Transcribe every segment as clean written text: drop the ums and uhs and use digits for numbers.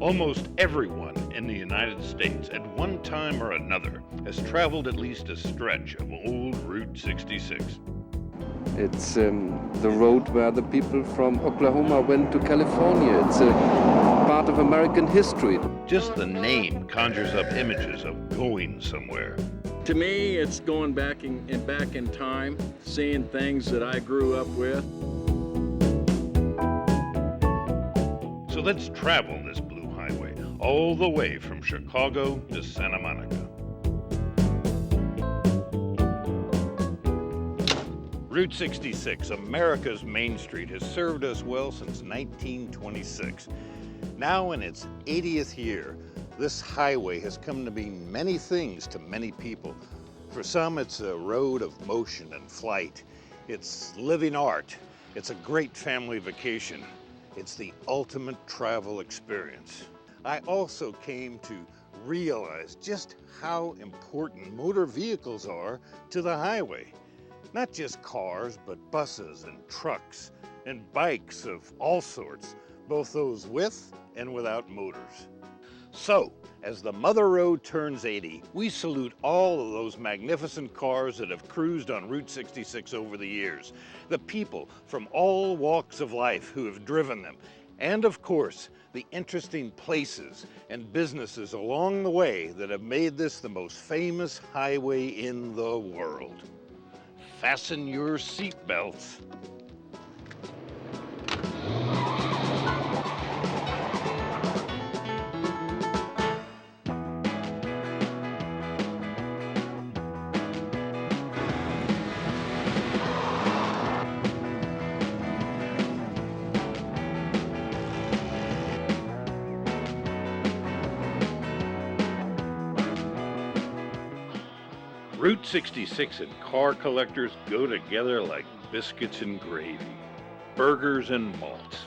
Almost everyone in the United States at one time or another has traveled at least a stretch of old Route 66. It's the road where the people from Oklahoma went to California. It's a part of American history. Just the name conjures up images of going somewhere. To me, it's going back in time, seeing things that I grew up with. So let's travel this blue highway all the way from Chicago to Santa Monica. Route 66, America's Main Street, has served us well since 1926. Now in its 80th year, this highway has come to mean many things to many people. For some, it's a road of motion and flight. It's living art. It's a great family vacation. It's the ultimate travel experience. I also came to realize just how important motor vehicles are to the highway. Not just cars, but buses and trucks and bikes of all sorts, both those with and without motors. So, as the Mother Road turns 80, we salute all of those magnificent cars that have cruised on Route 66 over the years, the people from all walks of life who have driven them, and of course, the interesting places and businesses along the way that have made this the most famous highway in the world. Fasten your seatbelts. Route 66 and car collectors go together like biscuits and gravy, burgers and malts.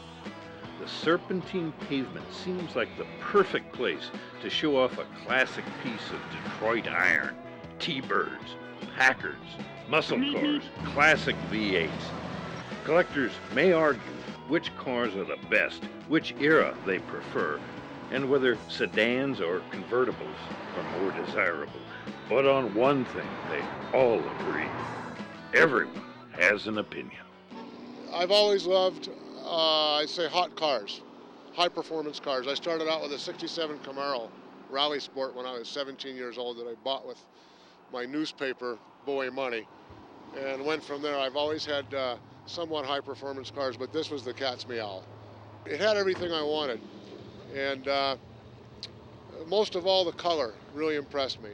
The serpentine pavement seems like the perfect place to show off a classic piece of Detroit iron, T-Birds, Packards, muscle cars, classic V8s. Collectors may argue which cars are the best, which era they prefer, and whether sedans or convertibles are more desirable. But on one thing, they all agree. Everyone has an opinion. I've always loved, I'd say, hot cars, high-performance cars. I started out with a 67 Camaro Rally Sport when I was 17 years old that I bought with my newspaper boy money, and went from there. I've always had somewhat high-performance cars, but this was the cat's meow. It had everything I wanted, and most of all, the color really impressed me.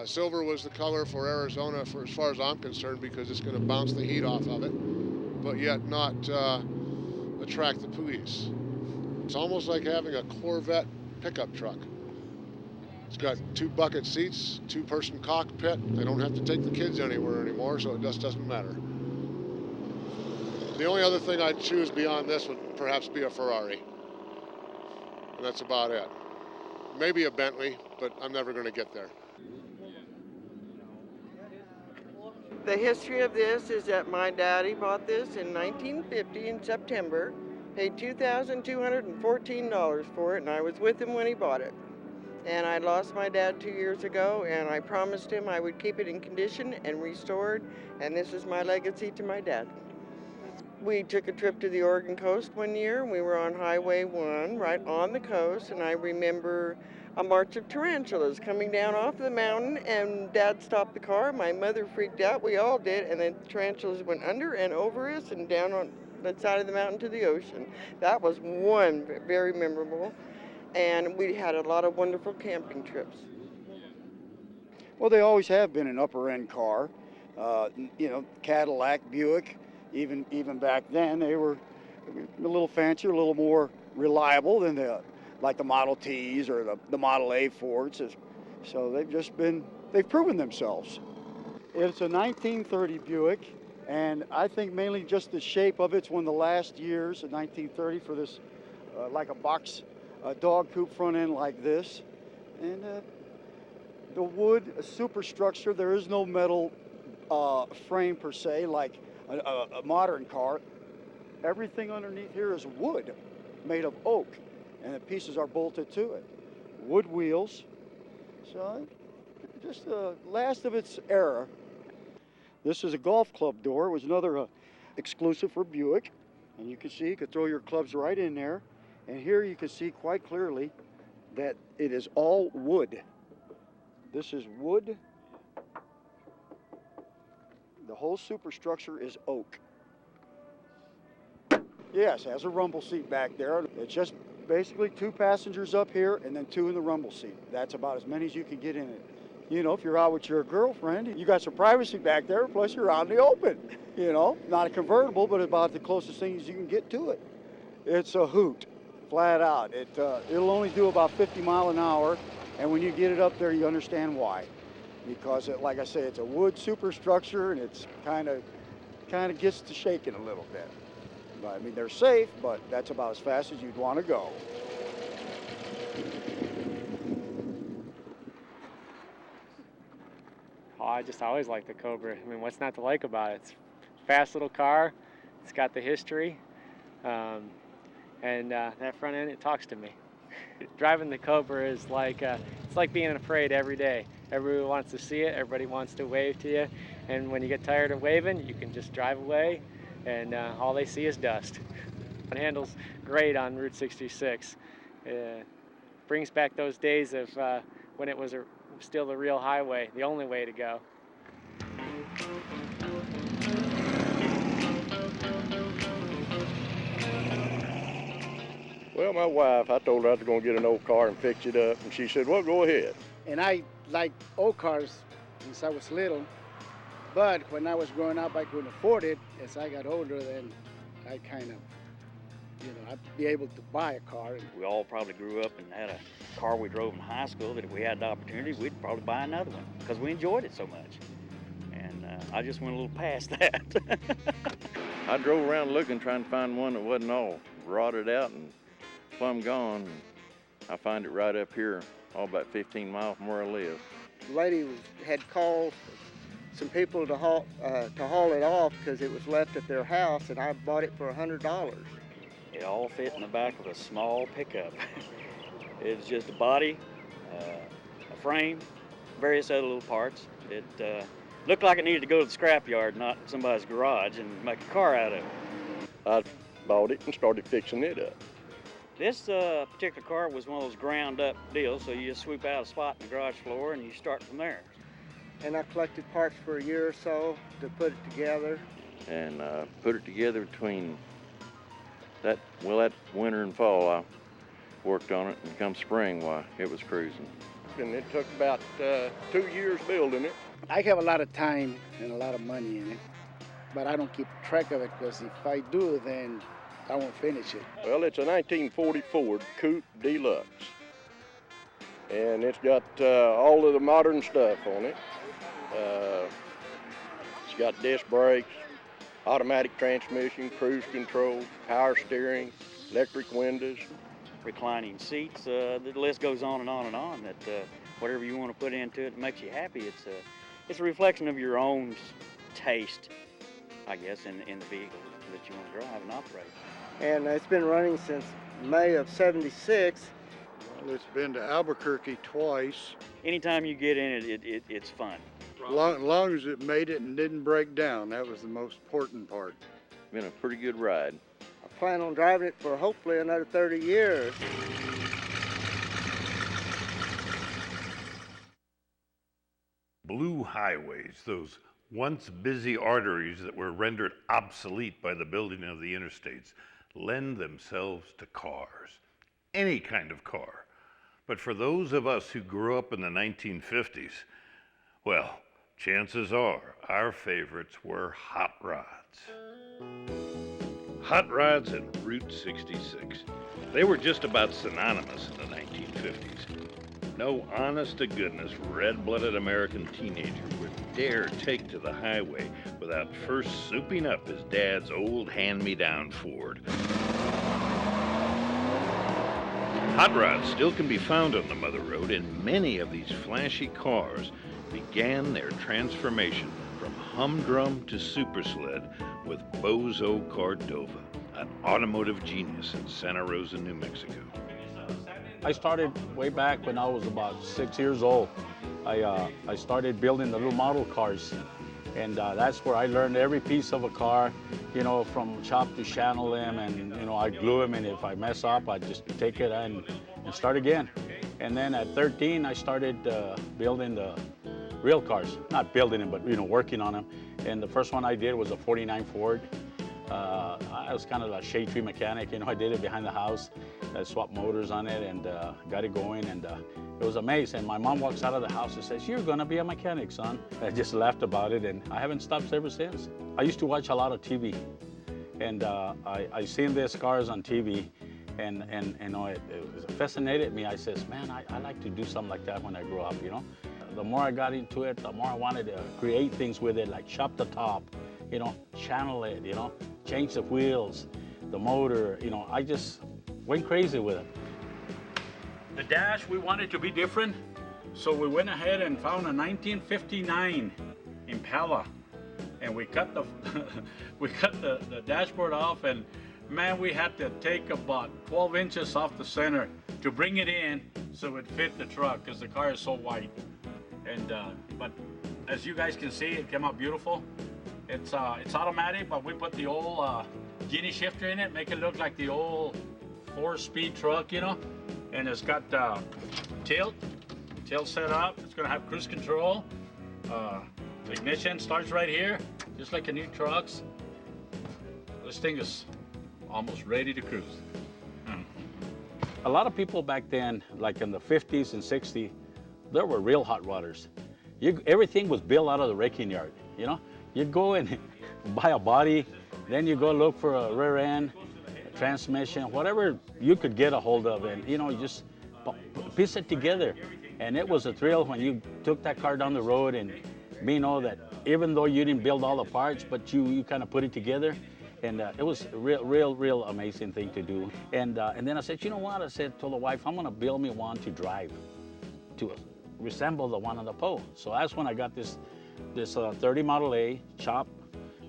Silver was the color for Arizona, for as far as I'm concerned, because it's going to bounce the heat off of it, but yet not attract the police. It's almost like having a Corvette pickup truck. It's got 2 bucket seats, 2-person cockpit. I don't have to take the kids anywhere anymore, so it just doesn't matter. The only other thing I'd choose beyond this would perhaps be a Ferrari, and that's about it. Maybe a Bentley, but I'm never going to get there. The history of this is that my daddy bought this in 1950 in September, paid $2,214 for it, and I was with him when he bought it. And I lost my dad 2 years ago, and I promised him I would keep it in condition and restored, and this is my legacy to my dad. We took a trip to the Oregon coast one year. We were on Highway 1, right on the coast, and I remember a march of tarantulas coming down off the mountain, and Dad stopped the car. My mother freaked out. We all did, and then tarantulas went under and over us and down on the side of the mountain to the ocean. That was one very memorable, and we had a lot of wonderful camping trips. Well, they always have been an upper-end car. Cadillac, Buick, even back then, they were a little fancier, a little more reliable than like the Model Ts or the Model A Fords. So they've proven themselves. It's a 1930 Buick, and I think mainly just the shape of it's one of the last years of 1930 for this, like a box dog coop front end like this. And the wood superstructure, there is no metal frame per se, like a modern car. Everything underneath here is wood. made of oak, and the pieces are bolted to it. Wood wheels, so just the last of its era. This is a golf club door. It was another exclusive for Buick, and you can see you could throw your clubs right in there. And here you can see quite clearly that it is all wood. This is wood. The whole superstructure is oak. Yes, has a rumble seat back there. It's just basically 2 passengers up here and then 2 in the rumble seat. That's about as many as you can get in it. You know, if you're out with your girlfriend, you got some privacy back there, plus you're out in the open. You know, not a convertible, but about the closest things you can get to it. It's a hoot, flat out. It'll only do about 50 miles an hour, and when you get it up there, you understand why. Because, like I say, it's a wood superstructure, and it's kind of gets to shaking a little bit. But, I mean, they're safe, but that's about as fast as you'd want to go. Oh, I always liked the Cobra. I mean, what's not to like about it? It's a fast little car. It's got the history. And that front end, it talks to me. Driving the Cobra is like, it's like being in a parade every day. Everybody wants to see it. Everybody wants to wave to you. And when you get tired of waving, you can just drive away, and all they see is dust. It handles great on Route 66. Brings back those days of when it was still the real highway, the only way to go. Well, my wife, I told her I was going to get an old car and fix it up, and she said, well, go ahead. And I like old cars since I was little, but when I was growing up, I couldn't afford it. As I got older, then I kind of, I'd be able to buy a car. We all probably grew up and had a car we drove in high school that if we had the opportunity, we'd probably buy another one because we enjoyed it so much. And I just went a little past that. I drove around looking, trying to find one that wasn't all rotted out and plumb gone. I find it right up here, all about 15 miles from where I live. The lady had called some people to haul it off because it was left at their house, and I bought it for $100. It all fit in the back of a small pickup. It's just a body, a frame, various other little parts. It looked like it needed to go to the scrapyard, not somebody's garage, and make a car out of it. I bought it and started fixing it up. This particular car was one of those ground up deals, so you just sweep out a spot in the garage floor and you start from there. And I collected parts for a year or so to put it together. And put it together between that winter and fall. I worked on it, and come spring, why, it was cruising. And it took about 2 years building it. I have a lot of time and a lot of money in it, but I don't keep track of it because if I do, then I won't finish it. Well, it's a 1940 Ford Coupe Deluxe. And it's got all of the modern stuff on it. It's got disc brakes, automatic transmission, cruise control, power steering, electric windows. Reclining seats, the list goes on and on and on, that whatever you want to put into it makes you happy. It's a reflection of your own taste, I guess, in the vehicle that you want to drive and operate. And it's been running since May of '76. Well, it's been to Albuquerque twice. Anytime you get in it, it's fun. Long as it made it and didn't break down, that was the most important part. Been a pretty good ride. I plan on driving it for hopefully another 30 years. Blue highways, those once busy arteries that were rendered obsolete by the building of the interstates, lend themselves to cars. Any kind of car. But for those of us who grew up in the 1950s, well, chances are our favorites were hot rods. Hot rods and Route 66. They were just about synonymous in the 1950s. No honest-to-goodness, red-blooded American teenager would dare take to the highway without first souping up his dad's old hand-me-down Ford. Hot rods still can be found on the Mother Road, and many of these flashy cars began their transformation from humdrum to supersled with Bozo Cordova, an automotive genius in Santa Rosa, New Mexico. I started way back when I was about 6 years old. I started building the little model cars, and that's where I learned every piece of a car, you know, from chop to channel them, and you know, I glue them, and if I mess up, I just take it and start again. And then at 13, I started building the real cars, not building them, but you know, working on them. And the first one I did was a 49 Ford. I was kind of a shade tree mechanic, you know, I did it behind the house. I swapped motors on it and got it going, and it was amazing. My mom walks out of the house and says, "You're gonna be a mechanic, son." I just laughed about it, and I haven't stopped ever since. I used to watch a lot of TV, and I seen these cars on TV, and you know, it fascinated me. I says, man, I like to do something like that when I grow up, you know. The more I got into it, the more I wanted to create things with it, like chop the top, you know, channel it, you know, change the wheels, the motor, you know, I just went crazy with it. The dash, we wanted to be different, so we went ahead and found a 1959 Impala, and we cut the the dashboard off, and man, we had to take about 12 inches off the center to bring it in so it fit the truck, because the car is so wide. And but as you guys can see, it came out beautiful. It's automatic, but we put the old genie shifter in it, make it look like the old 4-speed truck, you know. And it's got tilt set up. It's gonna have cruise control. The ignition starts right here, just like a new truck's. This thing is almost ready to cruise. A lot of people back then, like in the 50s and 60s, there were real hot rodders. Everything was built out of the wrecking yard, you know. You'd go and buy a body, then you go look for a rear end, a transmission, whatever you could get a hold of, and you know, you just piece it together. And it was a thrill when you took that car down the road, and you know that even though you didn't build all the parts, but you kind of put it together. And it was a real amazing thing to do. And then I said, you know what? I said, told the wife, I'm gonna build me one to drive, to resemble the one on the pole. So that's when I got this 30 Model A chop.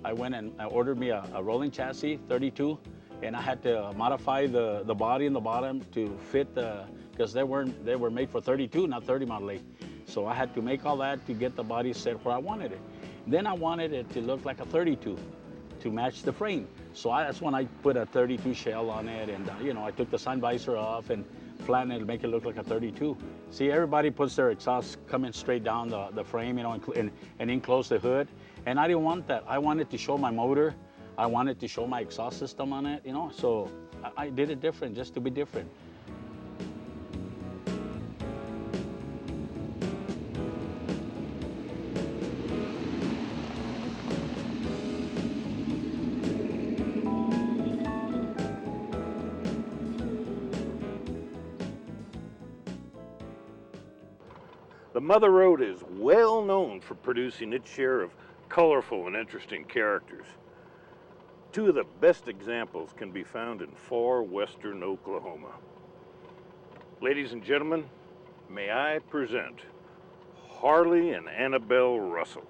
I went and I ordered me a rolling chassis, 32, and I had to modify the body in the bottom to fit because they were made for 32, not 30 Model A. So I had to make all that to get the body set where I wanted it. Then I wanted it to look like a 32 to match the frame. So that's when I put a 32 shell on it, and you know, I took the sun visor off and flattened it to make it look like a 32. See, everybody puts their exhaust coming straight down the frame, you know, and enclose the hood. And I didn't want that. I wanted to show my motor. I wanted to show my exhaust system on it, you know. So I did it different, just to be different. The Mother Road is well known for producing its share of colorful and interesting characters. Two of the best examples can be found in far western Oklahoma. Ladies and gentlemen, may I present Harley and Annabelle Russell.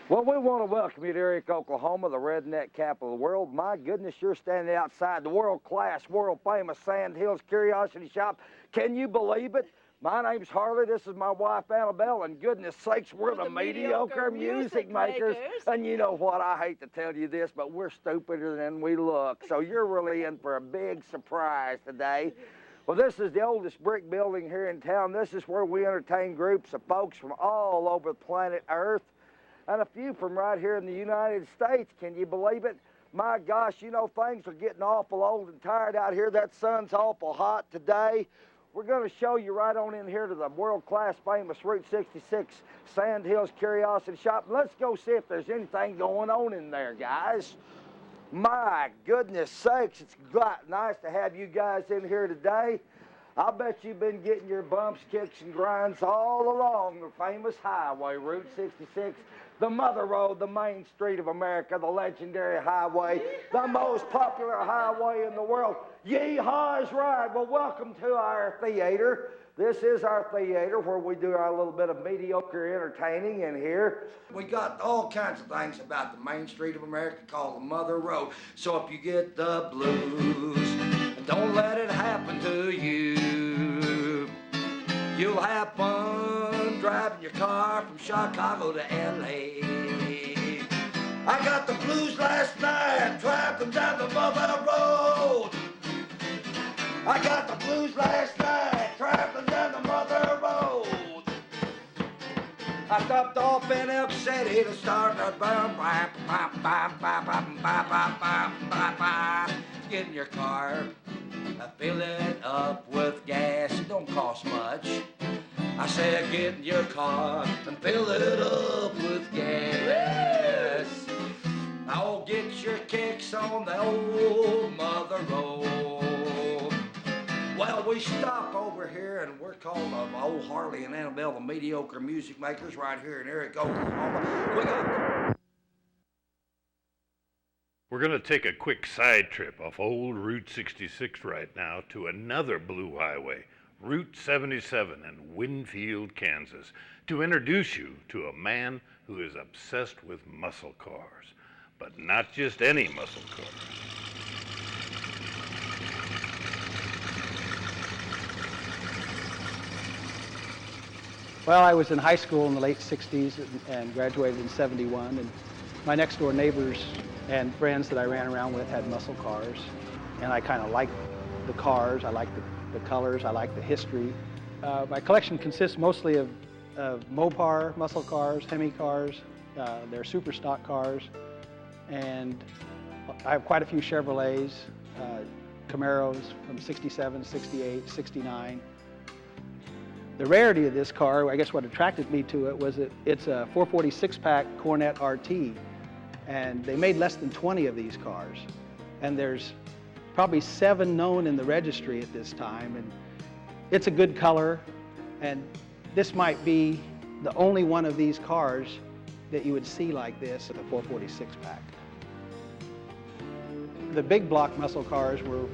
Well, we want to welcome you to Eric, Oklahoma, the redneck capital of the world. My goodness, you're standing outside the world-class, world-famous Sand Hills Curiosity Shop. Can you believe it? My name's Harley, this is my wife Annabelle, and goodness sakes, we're the mediocre music makers. And you know what, I hate to tell you this, but we're stupider than we look. So you're really in for a big surprise today. Well, this is the oldest brick building here in town. This is where we entertain groups of folks from all over the planet Earth, and a few from right here in the United States. Can you believe it? My gosh, you know, things are getting awful old and tired out here. That sun's awful hot today. We're going to show you right on in here to the world-class famous Route 66 Sand Hills Curiosity Shop. Let's go see if there's anything going on in there, guys. My goodness sakes, it's nice to have you guys in here today. I bet you've been getting your bumps, kicks, and grinds all along the famous highway, Route 66, the Mother Road, the main street of America, the legendary highway, the most popular highway in the world. Yeehaw is right. Well, welcome to our theater. This is our theater where we do our little bit of mediocre entertaining in here. We got all kinds of things about the main street of America called the Mother Road. So if you get the blues, don't let it happen to you. You'll have fun driving your car from Chicago to L.A. I got the blues last night driving down the Mother Road. I got the blues last night traveling down the Mother Road. I stopped off in Elk City to start the get in your car, fill it up with gas. It don't cost much. I said get in your car and fill it up with gas. I'll get your kicks on the old Mother Road. Well, we stopped over here, and we're called Old Harley and Annabelle, the mediocre music makers, right here in Eric, Oklahoma. We're going to take a quick side trip off old Route 66 right now to another blue highway, Route 77 in Winfield, Kansas, to introduce you to a man who is obsessed with muscle cars, but not just any muscle cars. Well, I was in high school in the late 60s and graduated in 71, and my next door neighbors and friends that I ran around with had muscle cars, and I kind of liked the cars, I liked the colors, I liked the history. My collection consists mostly of Mopar muscle cars, Hemi cars, they're super stock cars, and I have quite a few Chevrolets, Camaros from 67, 68, 69. The rarity of this car, I guess what attracted me to it, was it's a 446-pack Cornet RT, and they made less than 20 of these cars. And there's probably 7 known in the registry at this time, and it's a good color, and this might be the only one of these cars that you would see like this at a 446-pack. The big block muscle cars were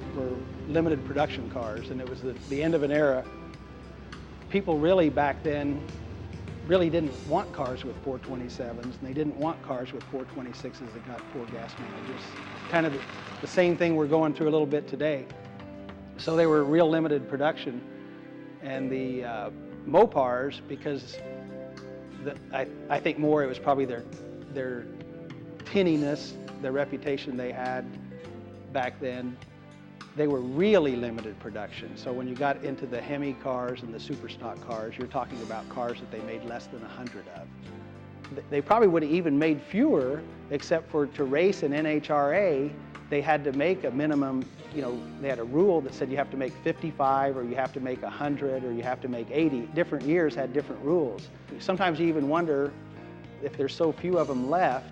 limited production cars, and it was the end of an era. People really back then really didn't want cars with 427s, and they didn't want cars with 426s that got 4 gas managers. Kind of the same thing we're going through a little bit today. So they were real limited production. And the Mopars, because I think more it was probably their tinniness, the reputation they had back then. They were really limited production. So when you got into the Hemi cars and the super stock cars, you're talking about cars that they made less than 100 of. They probably would have even made fewer, except for to race in NHRA, they had to make a minimum, they had a rule that said you have to make 55 or you have to make 100 or you have to make 80. Different years had different rules. Sometimes you even wonder if there's so few of them left,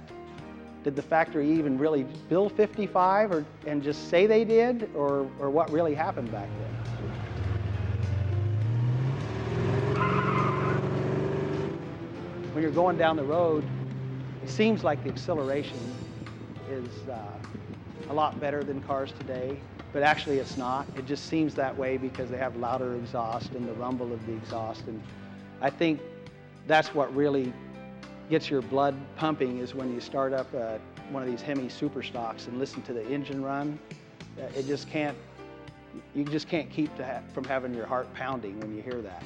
did the factory even really build 55 and just say they did, or what really happened back then? When you're going down the road, it seems like the acceleration is a lot better than cars today, but actually it's not. It just seems that way because they have louder exhaust and the rumble of the exhaust, and I think that's what really gets your blood pumping is when you start up one of these Hemi super stocks and listen to the engine run. You just can't keep from having your heart pounding when you hear that.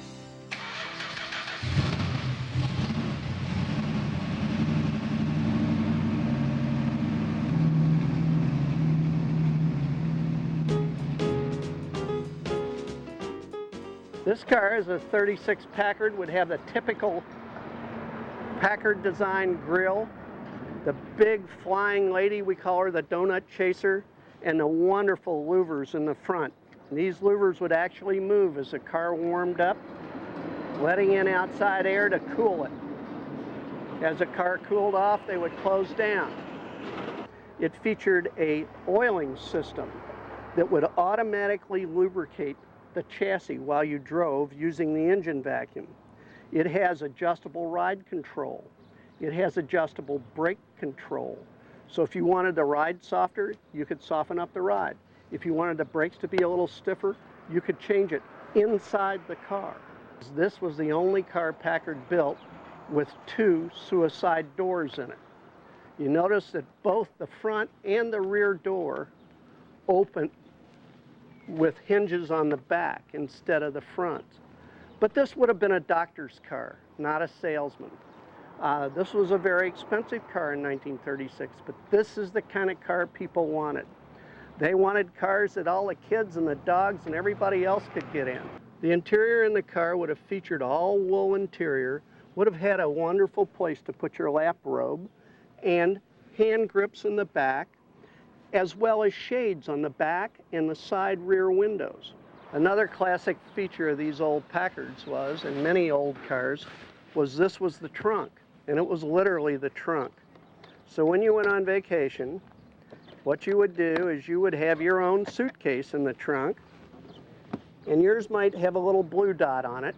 This car is a 36 Packard, would have the typical Packard design grille, the big flying lady, we call her the donut chaser, and the wonderful louvers in the front. And these louvers would actually move as the car warmed up, letting in outside air to cool it. As the car cooled off, they would close down. It featured an oiling system that would automatically lubricate the chassis while you drove using the engine vacuum. It has adjustable ride control. It has adjustable brake control. So if you wanted the ride softer, you could soften up the ride. If you wanted the brakes to be a little stiffer, you could change it inside the car. This was the only car Packard built with 2 suicide doors in it. You notice that both the front and the rear door open with hinges on the back instead of the front. But this would have been a doctor's car, not a salesman. This was a very expensive car in 1936, but this is the kind of car people wanted. They wanted cars that all the kids and the dogs and everybody else could get in. The interior in the car would have featured all wool interior, would have had a wonderful place to put your lap robe, and hand grips in the back, as well as shades on the back and the side rear windows. Another classic feature of these old Packards was, and many old cars, was this was the trunk, and it was literally the trunk. So when you went on vacation, what you would do is you would have your own suitcase in the trunk, and yours might have a little blue dot on it,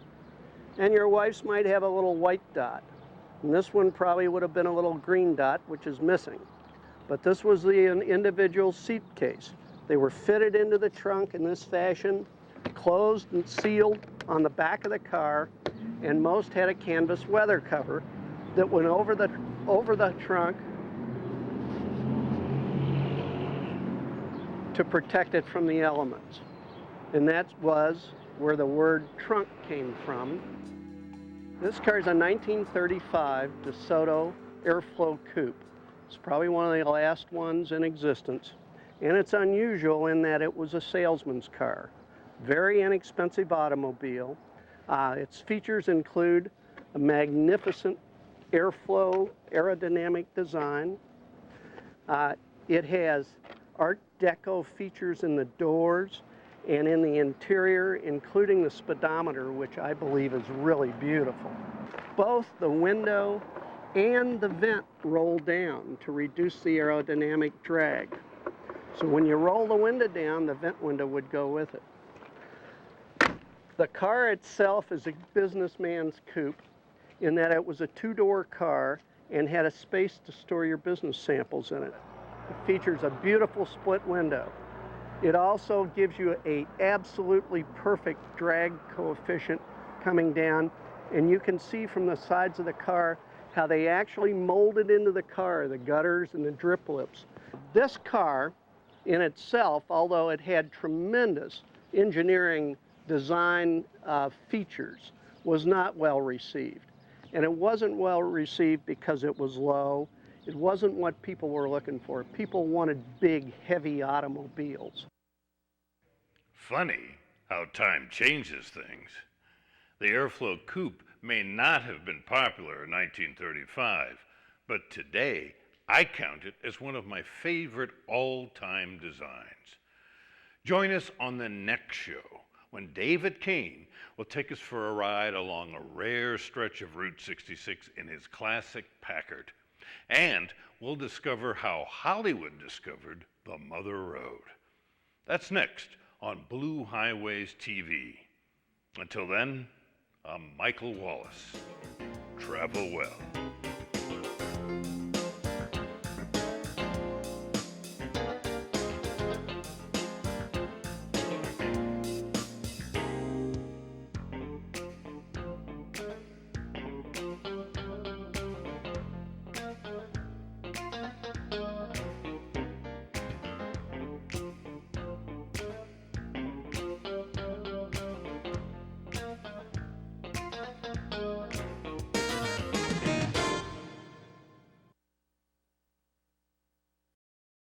and your wife's might have a little white dot. And this one probably would have been a little green dot, which is missing. But this was the individual seat case. They were fitted into the trunk in this fashion, closed and sealed on the back of the car, and most had a canvas weather cover that went over the trunk to protect it from the elements. And that was where the word trunk came from. This car is a 1935 DeSoto Airflow Coupe. It's probably one of the last ones in existence. And it's unusual in that it was a salesman's car. Very inexpensive automobile. Its features include a magnificent airflow aerodynamic design. It has Art Deco features in the doors and in the interior, including the speedometer, which I believe is really beautiful. Both the window and the vent roll down to reduce the aerodynamic drag. So when you roll the window down, the vent window would go with it. The car itself is a businessman's coupe in that it was a 2-door car and had a space to store your business samples in it. It features a beautiful split window. It also gives you an absolutely perfect drag coefficient coming down, and you can see from the sides of the car how they actually molded into the car, the gutters and the drip lips. This car in itself, although it had tremendous engineering design features, was not well received. And it wasn't well received because it was low. It wasn't what people were looking for. People wanted big, heavy automobiles. Funny how time changes things. The Airflow Coupe may not have been popular in 1935, but today I count it as one of my favorite all-time designs. Join us on the next show when David Kane will take us for a ride along a rare stretch of Route 66 in his classic Packard. And we'll discover how Hollywood discovered the Mother Road. That's next on Blue Highways TV. Until then, I'm Michael Wallis. Travel well.